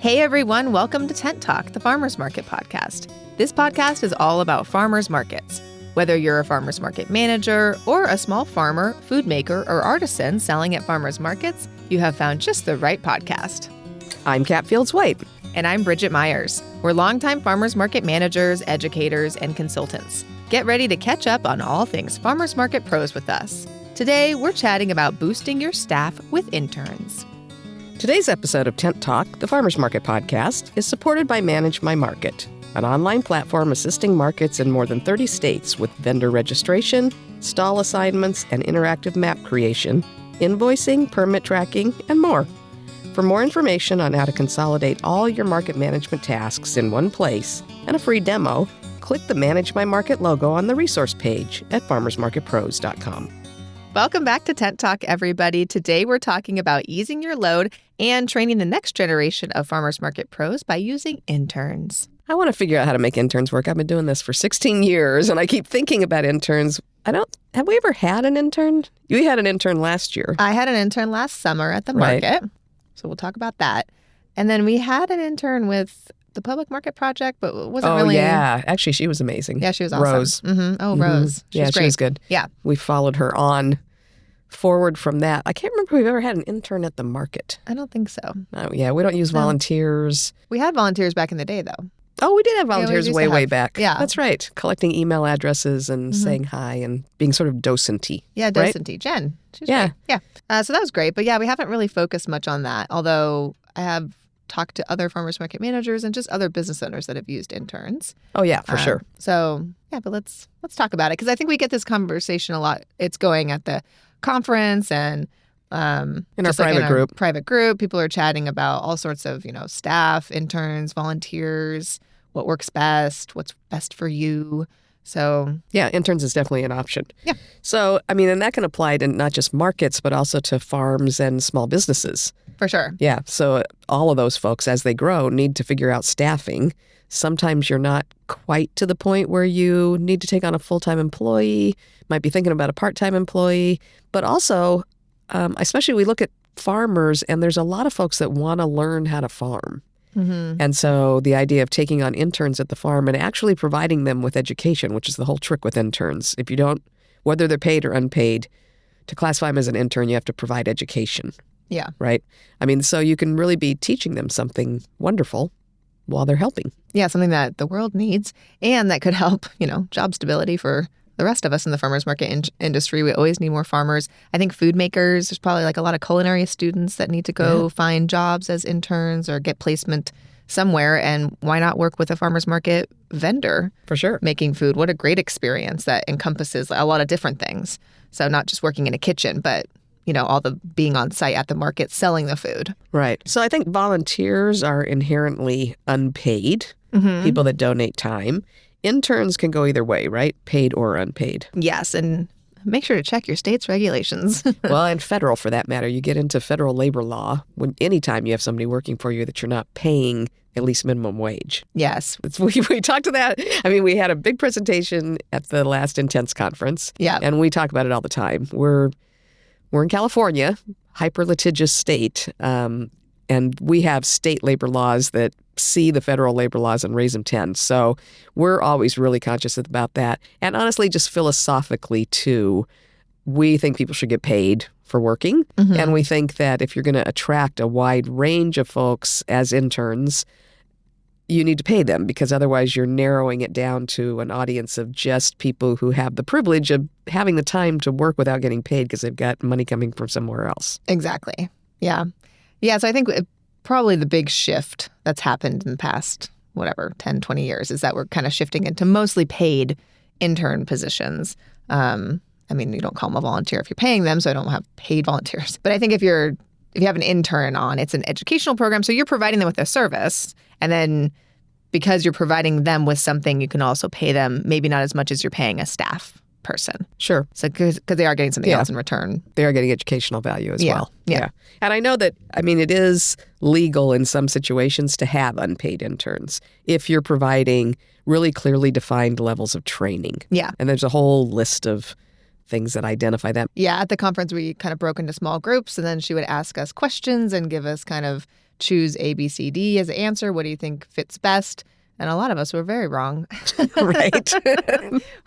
Hey everyone, welcome to Tent Talk, the Farmers Market podcast. This podcast is all about farmers markets. Whether you're a farmers market manager or a small farmer, food maker, or artisan selling at farmers markets, you have found just the right podcast. I'm Kat Fields-White. And I'm Bridget Myers. We're longtime farmers market managers, educators, and consultants. Get ready to catch up on all things farmers market pros with us. Today, we're chatting about boosting your staff with interns. Today's episode of Tent Talk, the Farmers Market podcast, is supported by Manage My Market, an online platform assisting markets in more than 30 states with vendor registration, stall assignments, and interactive map creation, invoicing, permit tracking, and more. For more information on how to consolidate all your market management tasks in one place and a free demo, click the Manage My Market logo on the resource page at farmersmarketpros.com. Welcome back to Tent Talk, everybody. Today, we're talking about easing your load and training the next generation of farmers market pros by using interns. I want to figure out how to make interns work. I've been doing this for 16 years, and I keep thinking about interns. Have we ever had an intern? You had an intern last year. I had an intern last summer at the market, so we'll talk about that. And then we had an intern with the Public Market Project, but it wasn't really... Oh, yeah. Actually, she was amazing. Yeah, she was awesome. Rose. Mm-hmm. Oh, Rose. She was great. She was good. Yeah. We followed her on forward from that. I can't remember if we've ever had an intern at the market. I don't think so. Oh, yeah. We don't use volunteers. We had volunteers back in the day, though. Oh, we did have volunteers way back. Yeah. That's right. Collecting email addresses and saying hi and being sort of docenty. Yeah, docenty. Right? Jen. She's great. Yeah. So that was great. But yeah, we haven't really focused much on that, although I have talked to other farmers market managers and just other business owners that have used interns. Oh, yeah, for sure. So, yeah, but let's talk about it because I think we get this conversation a lot. It's going at the conference and in our private group. People are chatting about all sorts of, staff, interns, volunteers, what works best, what's best for you. So yeah, interns is definitely an option. Yeah. So, and that can apply to not just markets, but also to farms and small businesses. For sure. Yeah. So all of those folks, as they grow, need to figure out staffing. Sometimes you're not quite to the point where you need to take on a full-time employee, might be thinking about a part-time employee, but also, especially we look at farmers and there's a lot of folks that want to learn how to farm. Mm-hmm. And so the idea of taking on interns at the farm and actually providing them with education, which is the whole trick with interns. If you don't, whether they're paid or unpaid, to classify them as an intern, you have to provide education. Yeah. Right? So you can really be teaching them something wonderful while they're helping. Yeah, something that the world needs and that could help, job stability for the rest of us in the farmers market industry. We always need more farmers. I think food makers, there's probably a lot of culinary students that need to go find jobs as interns or get placement somewhere. And why not work with a farmers market vendor? For sure. Making food. What a great experience that encompasses a lot of different things. So not just working in a kitchen, but all the being on site at the market, selling the food. Right. So I think volunteers are inherently unpaid, people that donate time. Interns can go either way, right? Paid or unpaid. Yes, and make sure to check your state's regulations. Well, and federal for that matter. You get into federal labor law when anytime you have somebody working for you that you're not paying at least minimum wage. Yes. We talked to that. We had a big presentation at the last Intense conference. Yeah. And we talk about it all the time. We're in California, hyper-litigious state, and we have state labor laws that see the federal labor laws and raise them 10. So we're always really conscious about that. And honestly, just philosophically, too, we think people should get paid for working. Mm-hmm. And we think that if you're going to attract a wide range of folks as interns, you need to pay them because otherwise you're narrowing it down to an audience of just people who have the privilege of having the time to work without getting paid because they've got money coming from somewhere else. Exactly. Yeah. Yeah. So I think probably the big shift that's happened in the past, 10, 20 years is that we're kind of shifting into mostly paid intern positions. You don't call them a volunteer if you're paying them, so I don't have paid volunteers. But I think if you have an intern on, it's an educational program, so you're providing them with a service. And then because you're providing them with something, you can also pay them maybe not as much as you're paying a staff person. Sure. So because they are getting something else in return. They are getting educational value as well. Yeah. And I know that, it is legal in some situations to have unpaid interns if you're providing really clearly defined levels of training. Yeah. And there's a whole list of things that identify them. Yeah, at the conference, we kind of broke into small groups, and then she would ask us questions and give us kind of choose A, B, C, D as an answer. What do you think fits best? And a lot of us were very wrong. Right.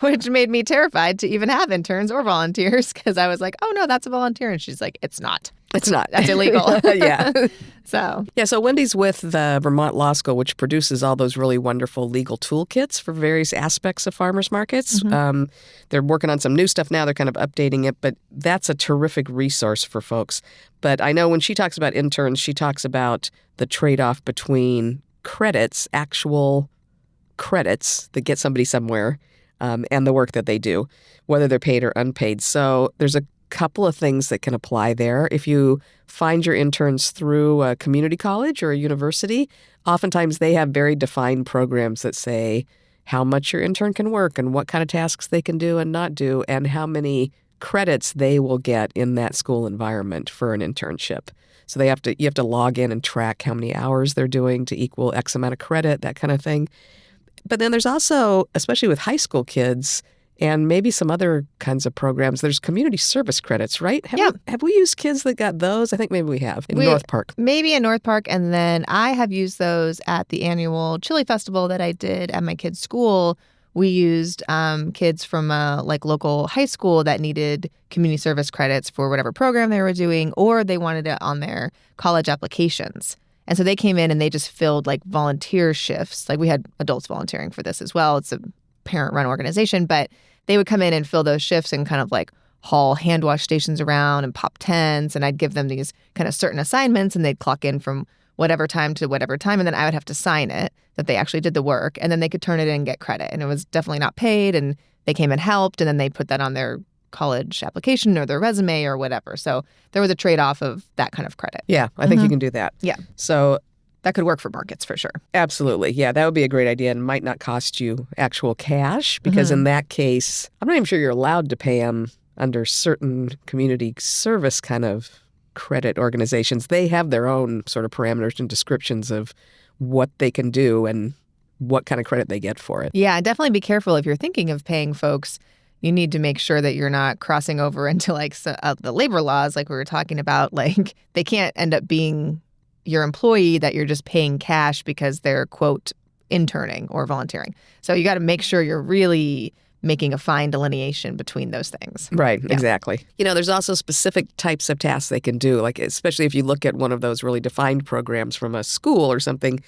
Which made me terrified to even have interns or volunteers because I was like, oh, no, that's a volunteer. And she's like, it's not. It's not. That's illegal. Yeah. So Wendy's with the Vermont Law School, which produces all those really wonderful legal toolkits for various aspects of farmers markets. Mm-hmm. They're working on some new stuff now. They're kind of updating it, but that's a terrific resource for folks. But I know when she talks about interns, she talks about the trade-off between credits, actual credits that get somebody somewhere, and the work that they do, whether they're paid or unpaid. So there's a couple of things that can apply there. If you find your interns through a community college or a university, oftentimes they have very defined programs that say how much your intern can work and what kind of tasks they can do and not do and how many credits they will get in that school environment for an internship. So you have to log in and track how many hours they're doing to equal X amount of credit, that kind of thing. But then there's also, especially with high school kids and maybe some other kinds of programs, there's community service credits, right? Have we used kids that got those? I think maybe we have in North Park. Maybe in North Park. And then I have used those at the annual chili festival that I did at my kids' school. We used kids from a local high school that needed community service credits for whatever program they were doing, or they wanted it on their college applications. And so they came in and they just filled volunteer shifts. We had adults volunteering for this as well. It's a parent-run organization, but they would come in and fill those shifts and kind of haul hand wash stations around and pop tents. And I'd give them these kind of certain assignments and they'd clock in from whatever time to whatever time. And then I would have to sign it that they actually did the work. And then they could turn it in and get credit. And it was definitely not paid. And they came and helped. And then they put that on their college application or their resume or whatever. So there was a trade-off of that kind of credit. Yeah, I think you can do that. Yeah. So that could work for markets for sure. Absolutely. Yeah, that would be a great idea and might not cost you actual cash because in that case, I'm not even sure you're allowed to pay them under certain community service kind of credit organizations. They have their own sort of parameters and descriptions of what they can do and what kind of credit they get for it. Yeah, definitely be careful if you're thinking of paying folks. You need to make sure that you're not crossing over into the labor laws like we were talking about. They can't end up being your employee that you're just paying cash because they're, quote, interning or volunteering. So you got to make sure you're really making a fine delineation between those things. Right, exactly. There's also specific types of tasks they can do, especially if you look at one of those really defined programs from a school or something,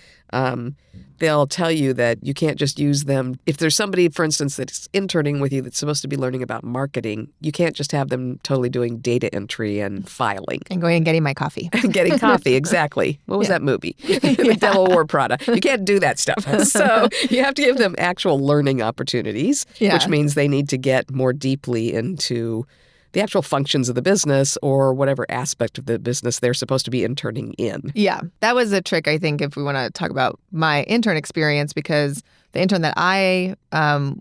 they'll tell you that you can't just use them. If there's somebody, for instance, that's interning with you that's supposed to be learning about marketing, you can't just have them totally doing data entry and filing. And going and getting my coffee. Getting coffee, exactly. What was that movie? The Devil Wore Prada. You can't do that stuff. So you have to give them actual learning opportunities, which means they need to get more deeply into the actual functions of the business or whatever aspect of the business they're supposed to be interning in. Yeah, that was a trick, I think, if we want to talk about my intern experience, because the intern that I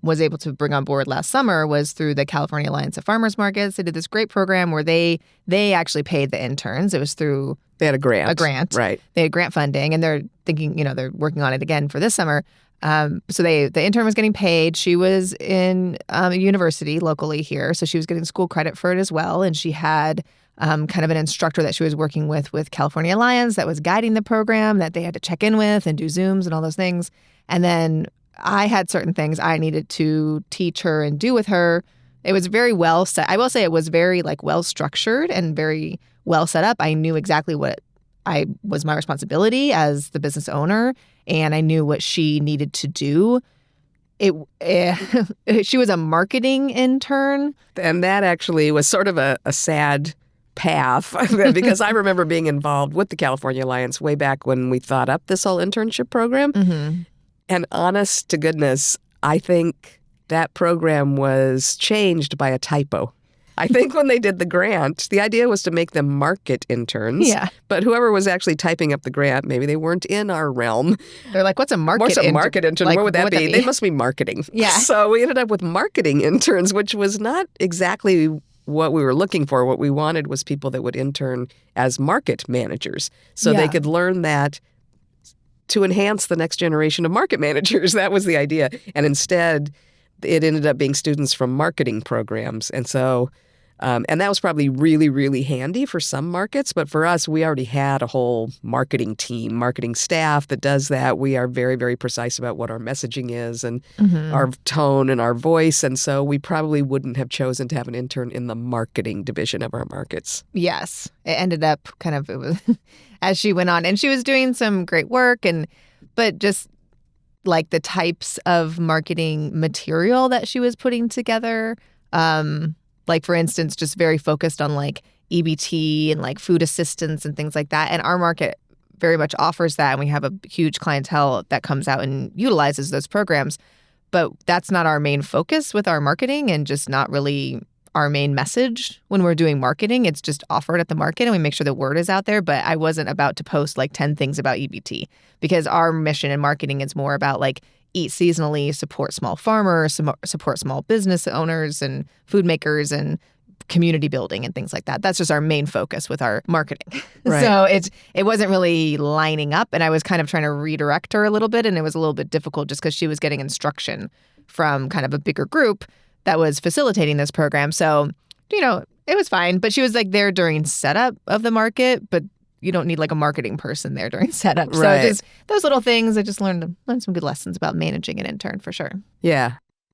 was able to bring on board last summer was through the California Alliance of Farmers Markets. They did this great program where they actually paid the interns. It was through... They had a grant. A grant. Right. They had grant funding, and they're thinking, they're working on it again for this summer. So the intern was getting paid. She was in a university locally here, so she was getting school credit for it as well. And she had kind of an instructor that she was working with California Alliance that was guiding the program that they had to check in with and do Zooms and all those things. And then I had certain things I needed to teach her and do with her. It was very well set. I will say it was very well structured and very well set up. I knew exactly what was my responsibility as the business owner, and I knew what she needed to do. She was a marketing intern. And that actually was sort of a sad path because I remember being involved with the California Alliance way back when we thought up this whole internship program. Mm-hmm. And honest to goodness, I think that program was changed by a typo. I think when they did the grant, the idea was to make them market interns. Yeah. But whoever was actually typing up the grant, maybe they weren't in our realm. They're like, what's a market intern? What's a market intern? What would that be? They must be marketing. Yeah. So we ended up with marketing interns, which was not exactly what we were looking for. What we wanted was people that would intern as market managers. So they could learn that to enhance the next generation of market managers. That was the idea. And instead, it ended up being students from marketing programs. And so, and that was probably really, really handy for some markets. But for us, we already had a whole marketing team, marketing staff that does that. We are very, very precise about what our messaging is and our tone and our voice. And so we probably wouldn't have chosen to have an intern in the marketing division of our markets. Yes. It ended up it was as she went on. And she was doing some great work, but just like the types of marketing material that she was putting together, like, for instance, just very focused on like EBT and like food assistance and things like that. And our market very much offers that. And we have a huge clientele that comes out and utilizes those programs. But that's not our main focus with our marketing, and just not really our main message when we're doing marketing. It's just offered at the market and we make sure the word is out there. But I wasn't about to post like 10 things about EBT, because our mission in marketing is more about like eat seasonally, support small farmers, support small business owners and food makers and community building and things like that. That's just our main focus with our marketing. Right. So it wasn't really lining up, and I was kind of trying to redirect her a little bit, and it was a little bit difficult just because she was getting instruction from kind of a bigger group that was facilitating this program. So, it was fine, but she was like there during setup of the market, but you don't need like a marketing person there during setup. Right. So just those little things, I just learned some good lessons about managing an intern for sure. Yeah.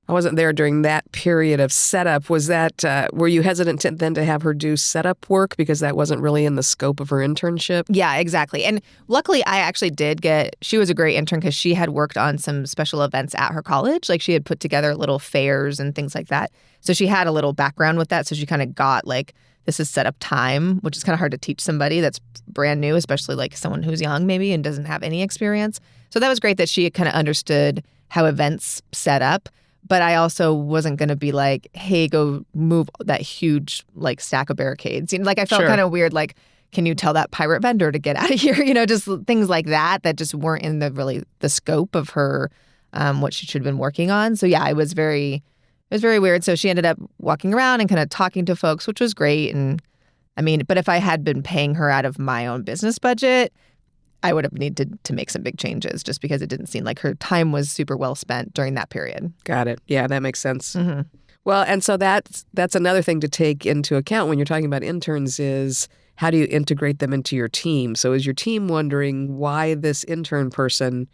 I wasn't there during that period of setup. Was that, were you hesitant then to have her do setup work because that wasn't really in the scope of her internship? Yeah, exactly. And luckily I actually she was a great intern because she had worked on some special events at her college. Like, she had put together little fairs and things like that. So she had a little background with that. So she kind of got like, this is setup time, which is kind of hard to teach somebody that's brand new, especially like someone who's young maybe and doesn't have any experience. So that was great that she kind of understood how events set up. But I also wasn't going to be like, hey, go move that huge like stack of barricades. Like, I felt Sure. kind of weird, like, can you tell that pirate vendor to get out of here? Just things like that just weren't in the scope of her, what she should have been working on. So yeah, it was very weird. So she ended up walking around and kind of talking to folks, which was great. And I mean, but if I had been paying her out of my own business budget, I would have needed to make some big changes, just because it didn't seem like her time was super well spent during that period. Got it. Yeah, that makes sense. Mm-hmm. Well, and so that's another thing to take into account when you're talking about interns is how do you integrate them into your team? So is your team wondering why this intern person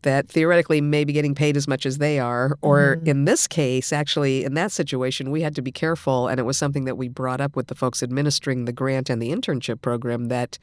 that theoretically may be getting paid as much as they are, or in this case, actually, in that situation, we had to be careful, and it was something that we brought up with the folks administering the grant and the internship program, that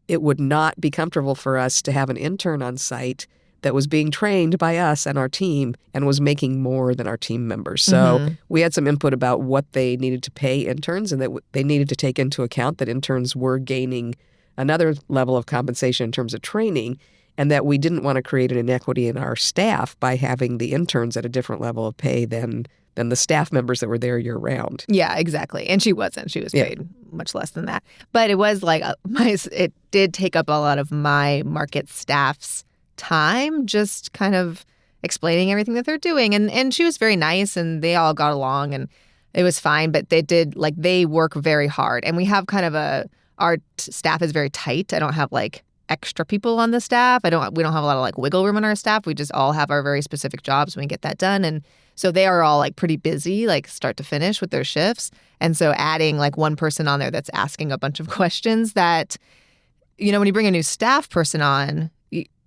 it would not be comfortable for us to have an intern on site that was being trained by us and our team and was making more than our team members. So we had some input about what they needed to pay interns, and that they needed to take into account that interns were gaining another level of compensation in terms of training, and that we didn't want to create an inequity in our staff by having the interns at a different level of pay than the staff members that were there year round. Yeah, exactly. And she wasn't. She was paid much less than that. But it was like it did take up a lot of my market staff's time, just kind of explaining everything that they're doing. And she was very nice, and they all got along, and it was fine. But they work very hard. And we have kind of our staff is very tight. I don't have like extra people on the staff. We don't have a lot of like wiggle room in our staff. We just all have our very specific jobs and we get that done. And so they are all like pretty busy, like start to finish with their shifts. And so adding like one person on there that's asking a bunch of questions that, when you bring a new staff person on,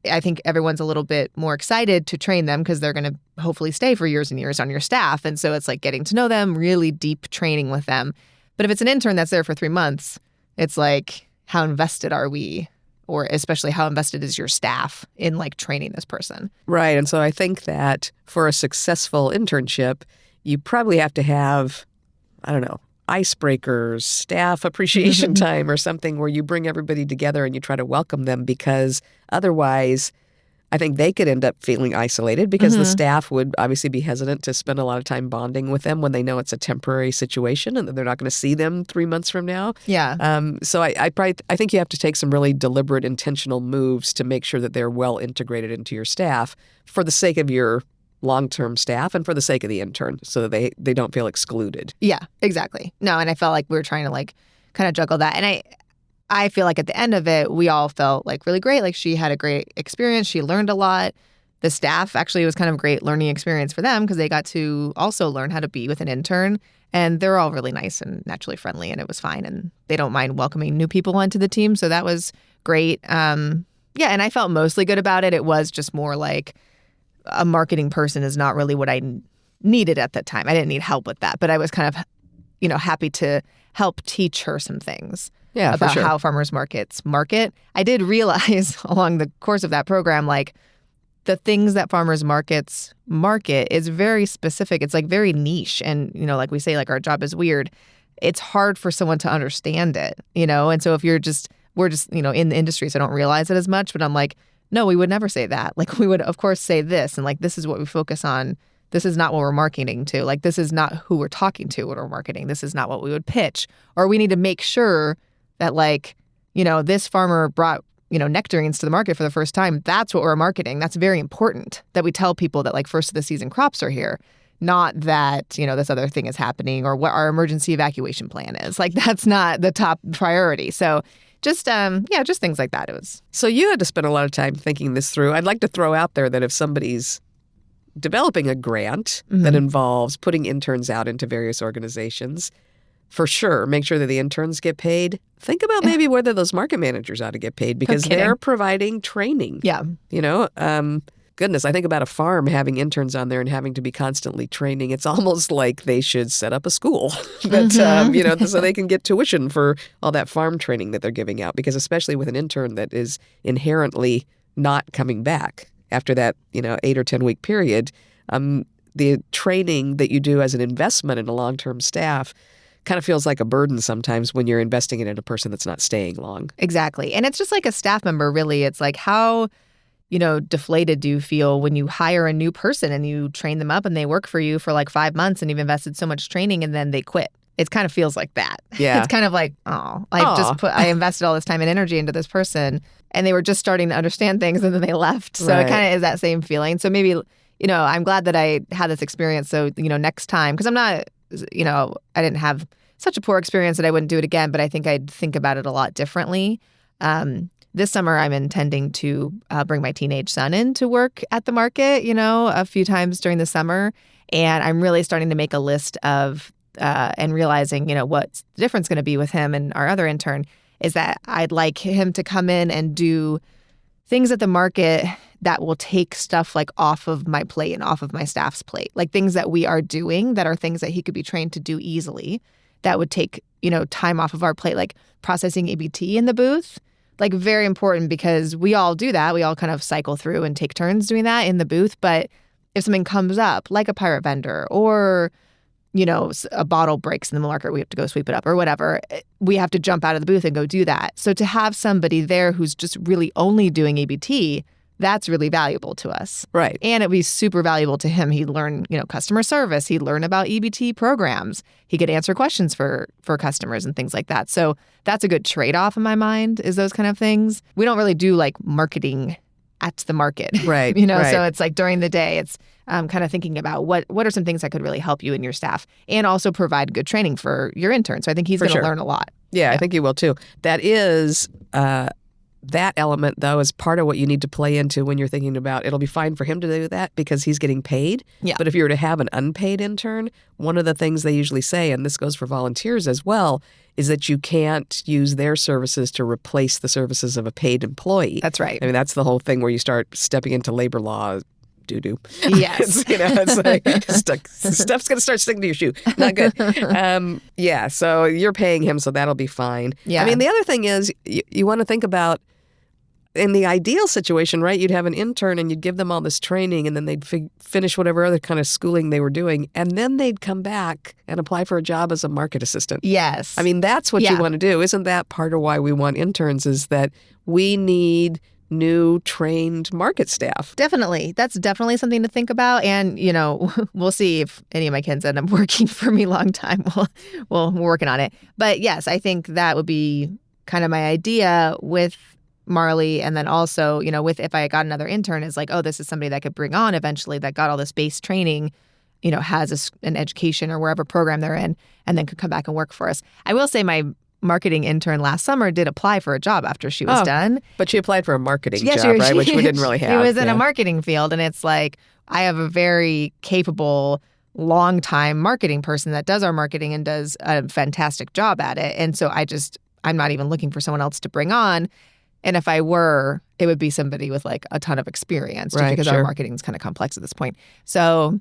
I think everyone's a little bit more excited to train them because they're going to hopefully stay for years and years on your staff. And so it's like getting to know them, really deep training with them. But if it's an intern that's there for 3 months, it's like, how invested are we? Or especially how invested is your staff in like training this person? Right. And so I think that for a successful internship, you probably have to have, I don't know, icebreakers, staff appreciation time or something where you bring everybody together and you try to welcome them, because otherwise I think they could end up feeling isolated because the staff would obviously be hesitant to spend a lot of time bonding with them when they know it's a temporary situation and that they're not going to see them 3 months from now. Yeah. So I think you have to take some really deliberate, intentional moves to make sure that they're well integrated into your staff for the sake of your long-term staff and for the sake of the intern, so that they don't feel excluded. Yeah, exactly. No, and I felt like we were trying to like kind of juggle that. And I feel like at the end of it, we all felt like really great. Like, she had a great experience. She learned a lot. The staff actually was kind of a great learning experience for them because they got to also learn how to be with an intern. And they're all really nice and naturally friendly, and it was fine. And they don't mind welcoming new people onto the team. So that was great. Yeah, and I felt mostly good about it. It was just more like a marketing person is not really what I needed at that time. I didn't need help with that, but I was kind of, happy to help teach her some things about how farmers markets market. I did realize along the course of that program, like the things that farmers markets market is very specific. It's like very niche. And, like we say, like our job is weird. It's hard for someone to understand it, And so if we're just, in the industry, so I don't realize it as much, but I'm like, no, we would never say that. Like we would, of course, say this. And like, this is what we focus on. This is not what we're marketing to. Like, this is not who we're talking to when we're marketing. This is not what we would pitch. Or we need to make sure that like, this farmer brought, nectarines to the market for the first time. That's what we're marketing. That's very important that we tell people that like first of the season crops are here. Not that, this other thing is happening or what our emergency evacuation plan is. Like, that's not the top priority. So just things like that. It was. So you had to spend a lot of time thinking this through. I'd like to throw out there that if somebody's developing a grant that involves putting interns out into various organizations, for sure, make sure that the interns get paid. Think about maybe whether those market managers ought to get paid because they're providing training. Yeah. Goodness, I think about a farm having interns on there and having to be constantly training. It's almost like they should set up a school that, so they can get tuition for all that farm training that they're giving out. Because especially with an intern that is inherently not coming back after that, 8 or 10 week period, the training that you do as an investment in a long-term staff kind of feels like a burden sometimes when you're investing it in a person that's not staying long. Exactly. And it's just like a staff member, really. It's like how deflated do you feel when you hire a new person and you train them up and they work for you for like 5 months and you've invested so much training and then they quit? It kind of feels like that. Yeah. It's kind of like, I invested all this time and energy into this person and they were just starting to understand things and then they left. So It kind of is that same feeling. So maybe, I'm glad that I had this experience. So, next time, because I'm not, I didn't have such a poor experience that I wouldn't do it again, but I think I'd think about it a lot differently. This summer, I'm intending to bring my teenage son in to work at the market, a few times during the summer. And I'm really starting to make a list of and realizing, what's the difference going to be with him and our other intern is that I'd like him to come in and do things at the market that will take stuff like off of my plate and off of my staff's plate, like things that we are doing that are things that he could be trained to do easily that would take, time off of our plate, like processing ABT in the booth. Like very important because we all do that. We all kind of cycle through and take turns doing that in the booth. But if something comes up, like a pirate vendor or, a bottle breaks in the market, we have to go sweep it up or whatever, we have to jump out of the booth and go do that. So to have somebody there who's just really only doing ABT, that's really valuable to us. Right. And it'd be super valuable to him. He'd learn, customer service. He'd learn about EBT programs. He could answer questions for customers and things like that. So that's a good trade-off in my mind is those kind of things. We don't really do like marketing at the market. Right. So it's like during the day, it's kind of thinking about what are some things that could really help you and your staff and also provide good training for your intern. So I think he's going to learn a lot. Yeah, I think he will too. That is... that element, though, is part of what you need to play into when you're thinking about it'll be fine for him to do that because he's getting paid. Yeah. But if you were to have an unpaid intern, one of the things they usually say, and this goes for volunteers as well, is that you can't use their services to replace the services of a paid employee. That's right. I mean, that's the whole thing where you start stepping into labor law doo-doo. Yes. It's like stuff's going to start sticking to your shoe. Not good. So you're paying him, so that'll be fine. Yeah. I mean, the other thing is you want to think about in the ideal situation, right, you'd have an intern and you'd give them all this training and then they'd finish whatever other kind of schooling they were doing and then they'd come back and apply for a job as a market assistant. Yes. I mean, that's what you want to do. Isn't that part of why we want interns is that we need new trained market staff? Definitely. That's definitely something to think about. And, we'll see if any of my kids end up working for me long time. We're working on it. But yes, I think that would be kind of my idea with Marley. And then also, with if I got another intern is like, oh, this is somebody that I could bring on eventually that got all this base training, has an education or wherever program they're in, and then could come back and work for us. I will say my marketing intern last summer did apply for a job after she was done. But she applied for a marketing job, right? Which we didn't really have. She was in a marketing field, and it's like, I have a very capable, long-time marketing person that does our marketing and does a fantastic job at it. And so I'm not even looking for someone else to bring on. And if I were, it would be somebody with like a ton of experience, just because our marketing is kind of complex at this point. So,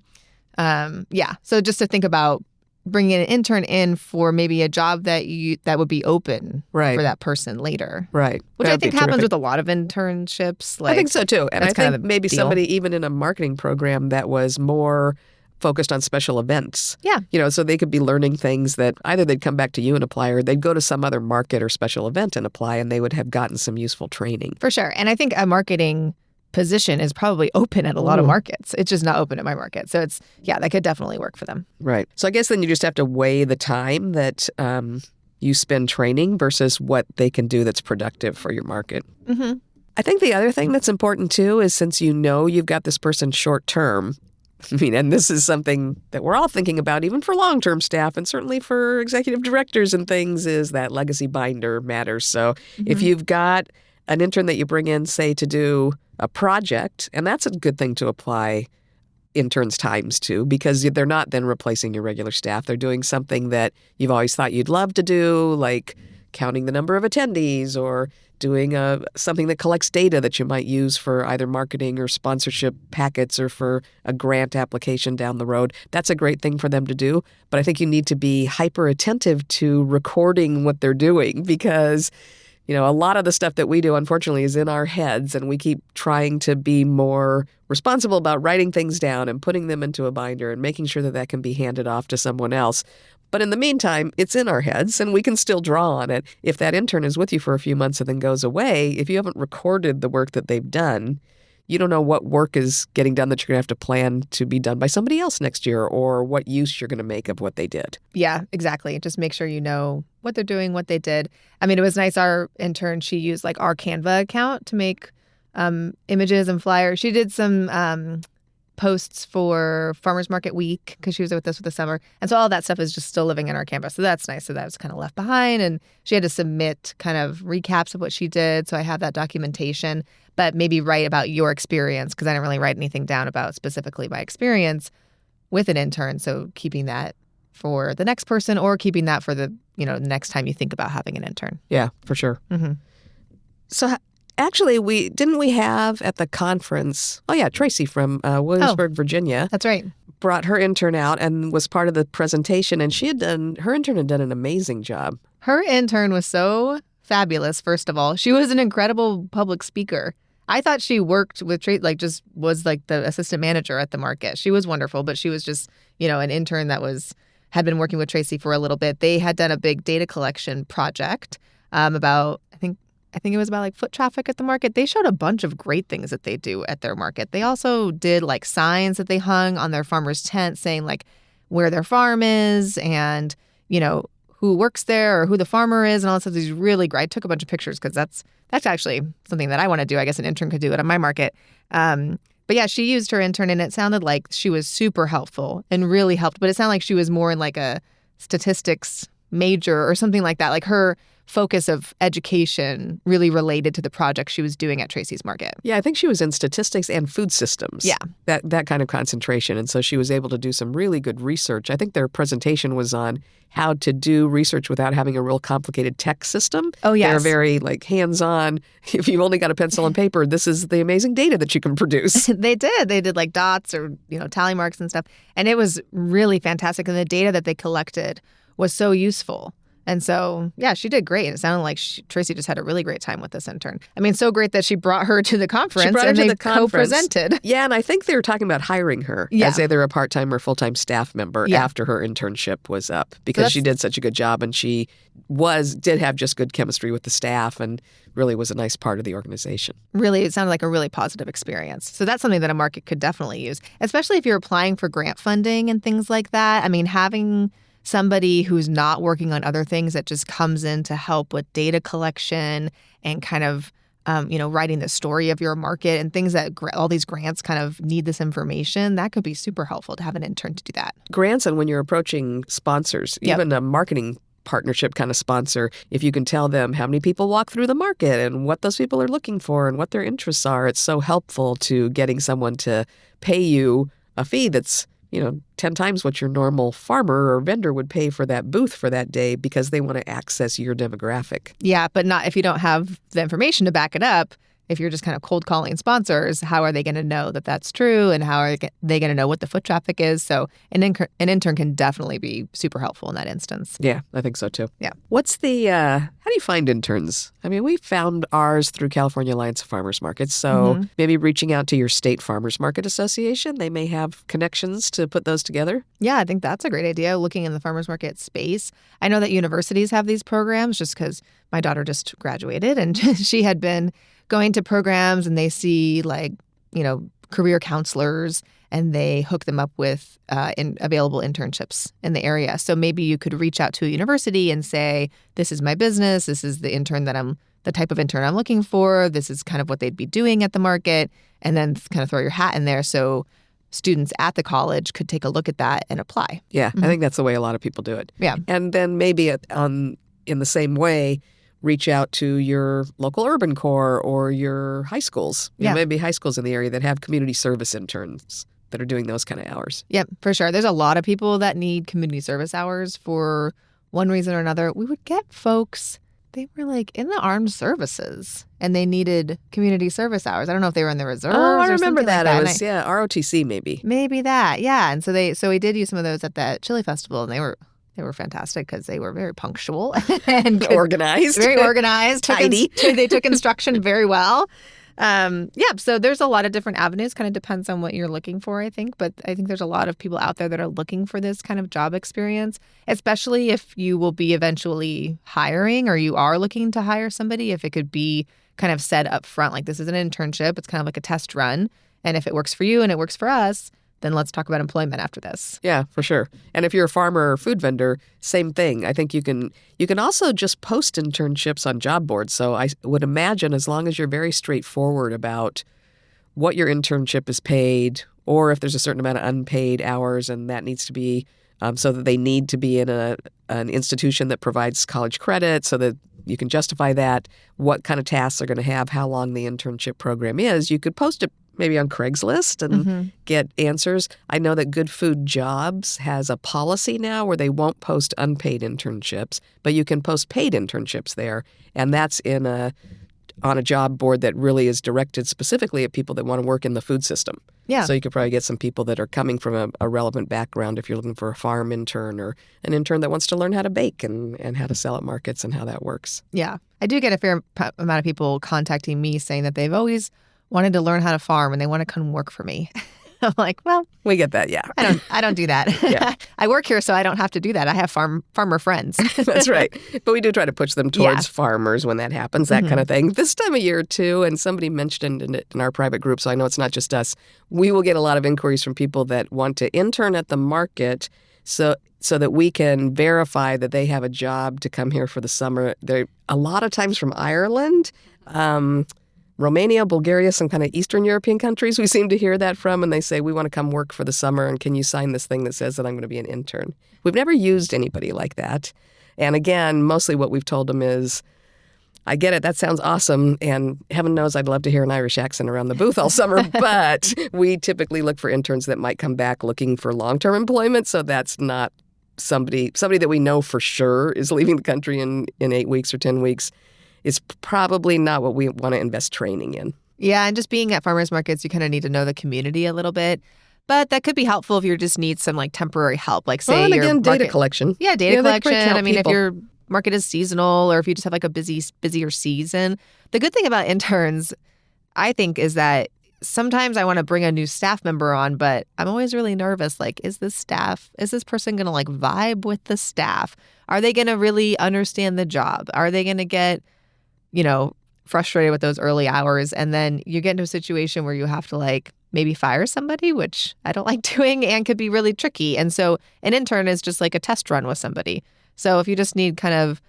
so just to think about bringing an intern in for maybe a job that would be open for that person later. Right. Which I think happens with a lot of internships. I think so too. And I think maybe somebody even in a marketing program that was more focused on special events. Yeah. So they could be learning things that either they'd come back to you and apply, or they'd go to some other market or special event and apply, and they would have gotten some useful training. For sure. And I think a marketing position is probably open at a lot of markets. It's just not open at my market. So that could definitely work for them. Right. So I guess then you just have to weigh the time that you spend training versus what they can do that's productive for your market. Mm-hmm. I think the other thing that's important too is, since you've got this person short term, and this is something that we're all thinking about, even for long-term staff and certainly for executive directors and things, is that legacy binder matters. So if you've got an intern that you bring in, say, to do a project, and that's a good thing to apply interns' times to, because they're not then replacing your regular staff. They're doing something that you've always thought you'd love to do, like counting the number of attendees or doing something that collects data that you might use for either marketing or sponsorship packets or for a grant application down the road. That's a great thing for them to do. But I think you need to be hyper attentive to recording what they're doing, because a lot of the stuff that we do, unfortunately, is in our heads, and we keep trying to be more responsible about writing things down and putting them into a binder and making sure that can be handed off to someone else. But in the meantime, it's in our heads, and we can still draw on it. If that intern is with you for a few months and then goes away, if you haven't recorded the work that they've done, you don't know what work is getting done that you're going to have to plan to be done by somebody else next year, or what use you're going to make of what they did. Yeah, exactly. Just make sure you know what they're doing, what they did. I mean, it was nice. Our intern, she used like our Canva account to make images and flyers. She did some posts for Farmers Market Week because she was with us for the summer. And so all that stuff is just still living in our Canva. So that's nice. So that was kind of left behind. And she had to submit kind of recaps of what she did. So I have that documentation. But maybe write about your experience, because I didn't really write anything down about specifically my experience with an intern. So keeping that for the next person, or keeping that for the next time you think about having an intern. Yeah, for sure. Mm-hmm. So actually, we have at the conference, Tracy from Williamsburg, Virginia. That's right. Brought her intern out and was part of the presentation, and her intern had done an amazing job. Her intern was so fabulous, first of all. She was an incredible public speaker. I thought she worked with just was like the assistant manager at the market. She was wonderful, but she was just, an intern that had been working with Tracy for a little bit. They had done a big data collection project about, I think it was about like foot traffic at the market. They showed a bunch of great things that they do at their market. They also did like signs that they hung on their farmers' tent saying like where their farm is and, who works there or who the farmer is and all that stuff. These really great. I took a bunch of pictures because that's actually something that I want to do. I guess an intern could do it on my market. But yeah, she used her intern, and it sounded like she was super helpful and really helped. But it sounded like she was more in like a statistics major or something like that. Like her focus of education really related to the project she was doing at Tracy's Market. Yeah, I think she was in statistics and food systems. Yeah. That kind of concentration. And so she was able to do some really good research. I think their presentation was on how to do research without having a real complicated tech system. Oh, yes. They're very hands-on. If you've only got a pencil and paper, this is the amazing data that you can produce. They did. They did like dots or, tally marks and stuff. And it was really fantastic. And the data that they collected was so useful. And so, yeah, she did great. It sounded like Tracy just had a really great time with this intern. I mean, so great that she brought her to the conference and they co-presented. Yeah, and I think they were talking about hiring her as either a part-time or full-time staff member after her internship was up, because she did such a good job, and she did have just good chemistry with the staff and really was a nice part of the organization. Really, it sounded like a really positive experience. So that's something that a market could definitely use, especially if you're applying for grant funding and things like that. I mean, having somebody who's not working on other things that just comes in to help with data collection and kind of, writing the story of your market and things that all these grants kind of need this information, that could be super helpful to have an intern to do that. Grants, and when you're approaching sponsors, even a marketing partnership kind of sponsor, if you can tell them how many people walk through the market and what those people are looking for and what their interests are, it's so helpful to getting someone to pay you a fee that's 10 times what your normal farmer or vendor would pay for that booth for that day because they want to access your demographic. Yeah, but not if you don't have the information to back it up. If you're just kind of cold calling sponsors, how are they going to know that that's true? And how are they going to know what the foot traffic is? So an intern can definitely be super helpful in that instance. Yeah, I think so too. Yeah. What's how do you find interns? I mean, we found ours through California Alliance of Farmers Markets. So maybe reaching out to your state farmers market association, they may have connections to put those together. Yeah, I think that's a great idea, looking in the farmers market space. I know that universities have these programs just because my daughter just graduated and she had been going to programs and they see career counselors and they hook them up with available internships in the area. So maybe you could reach out to a university and say, this is my business. This is the the type of intern I'm looking for. This is kind of what they'd be doing at the market. And then kind of throw your hat in there so students at the college could take a look at that and apply. Yeah, I think that's the way a lot of people do it. Yeah. And then maybe in the same way, reach out to your local urban core or your high schools. Maybe high schools in the area that have community service interns that are doing those kind of hours. Yep, for sure. There's a lot of people that need community service hours for one reason or another. We would get folks, they were in the armed services and they needed community service hours. I don't know if they were in the reserves. Oh, I or remember something that. Like It was, ROTC maybe. Maybe that, yeah. And so we did use some of those at that chili festival and they were fantastic because they were very punctual and organized. Very organized. Tidy. They took instruction very well. So there's a lot of different avenues. Kind of depends on what you're looking for, I think. But I think there's a lot of people out there that are looking for this kind of job experience, especially if you will be eventually hiring or you are looking to hire somebody. If it could be kind of said up front, like this is an internship. It's kind of like a test run. And if it works for you and it works for us, then let's talk about employment after this. Yeah, for sure. And if you're a farmer or food vendor, same thing. I think you can also just post internships on job boards. So I would imagine as long as you're very straightforward about what your internship is paid, or if there's a certain amount of unpaid hours and that needs to be so that they need to be in an institution that provides college credit so that you can justify that, what kind of tasks they're going to have, how long the internship program is, you could post it maybe on Craigslist and get answers. I know that Good Food Jobs has a policy now where they won't post unpaid internships, but you can post paid internships there. And that's on a job board that really is directed specifically at people that want to work in the food system. Yeah. So you could probably get some people that are coming from a relevant background if you're looking for a farm intern or an intern that wants to learn how to bake and how to sell at markets and how that works. Yeah. I do get a fair amount of people contacting me saying that they've always wanted to learn how to farm and they want to come work for me. I'm like, well, we get that, yeah. I don't do that. Yeah. I work here, so I don't have to do that. I have farmer friends. That's right. But we do try to push them towards farmers when that happens, that kind of thing. This time of year, too, and somebody mentioned it in our private group, so I know it's not just us, we will get a lot of inquiries from people that want to intern at the market so that we can verify that they have a job to come here for the summer. They're a lot of times from Ireland, Romania, Bulgaria, some kind of Eastern European countries we seem to hear that from, and they say, we want to come work for the summer, and can you sign this thing that says that I'm going to be an intern? We've never used anybody like that. And again, mostly what we've told them is, I get it, that sounds awesome, and heaven knows I'd love to hear an Irish accent around the booth all summer, but we typically look for interns that might come back looking for long-term employment, so that's not somebody that we know for sure is leaving the country in 8 weeks or 10 weeks. Is probably not what we want to invest training in. Yeah, and just being at farmers markets, you kind of need to know the community a little bit. But that could be helpful if you just need some temporary help, like say and your again, market, data collection. Yeah, data collection. I mean, people. if your market is seasonal or if you just have a busier season. The good thing about interns, I think, is that sometimes I want to bring a new staff member on, but I'm always really nervous. Is this person going to vibe with the staff? Are they going to really understand the job? Are they going to get frustrated with those early hours? And then you get into a situation where you have to maybe fire somebody, which I don't like doing and could be really tricky. And so an intern is just a test run with somebody. So if you just need kind of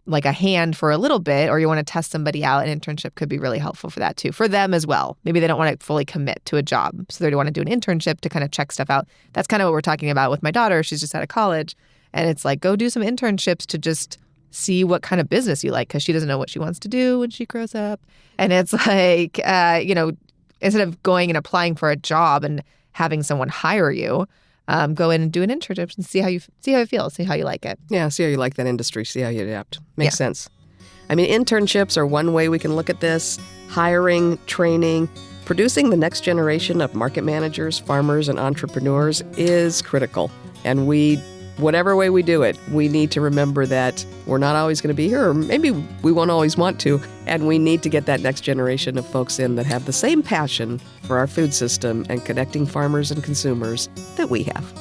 a hand for a little bit, or you want to test somebody out, an internship could be really helpful for that too, for them as well. Maybe they don't want to fully commit to a job, so they want to do an internship to kind of check stuff out. That's kind of what we're talking about with my daughter. She's just out of college. And it's like, go do some internships to just see what kind of business you like, because she doesn't know what she wants to do when she grows up. And it's like, instead of going and applying for a job and having someone hire you, go in and do an internship and see how it feels, see how you like it. Yeah, see how you like that industry, see how you adapt. Makes sense. I mean, internships are one way we can look at this. Hiring, training, producing the next generation of market managers, farmers, and entrepreneurs is critical. And whatever way we do it, we need to remember that we're not always going to be here, or maybe we won't always want to, and we need to get that next generation of folks in that have the same passion for our food system and connecting farmers and consumers that we have.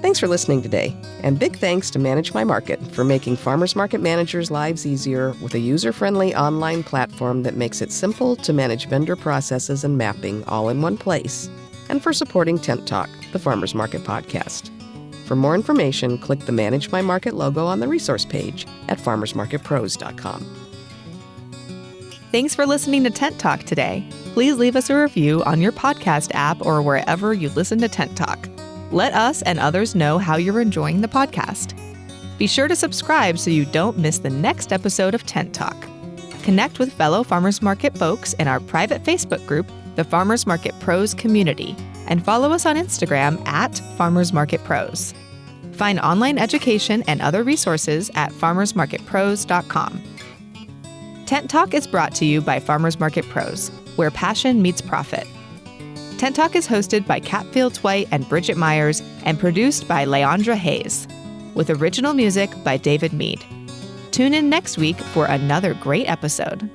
Thanks for listening today, and big thanks to Manage My Market for making farmers market managers' lives easier with a user-friendly online platform that makes it simple to manage vendor processes and mapping all in one place, and for supporting Tent Talk, the Farmers Market podcast. For more information, click the Manage My Market logo on the resource page at farmersmarketpros.com. Thanks for listening to Tent Talk today. Please leave us a review on your podcast app or wherever you listen to Tent Talk. Let us and others know how you're enjoying the podcast. Be sure to subscribe so you don't miss the next episode of Tent Talk. Connect with fellow Farmers Market folks in our private Facebook group, the Farmers Market Pros Community, and follow us on Instagram at Farmers Market Pros. Find online education and other resources at farmersmarketpros.com. Tent Talk is brought to you by Farmers Market Pros, where passion meets profit. Tent Talk is hosted by Kat Fields White and Bridget Myers and produced by Leandra Hayes, with original music by David Mead. Tune in next week for another great episode.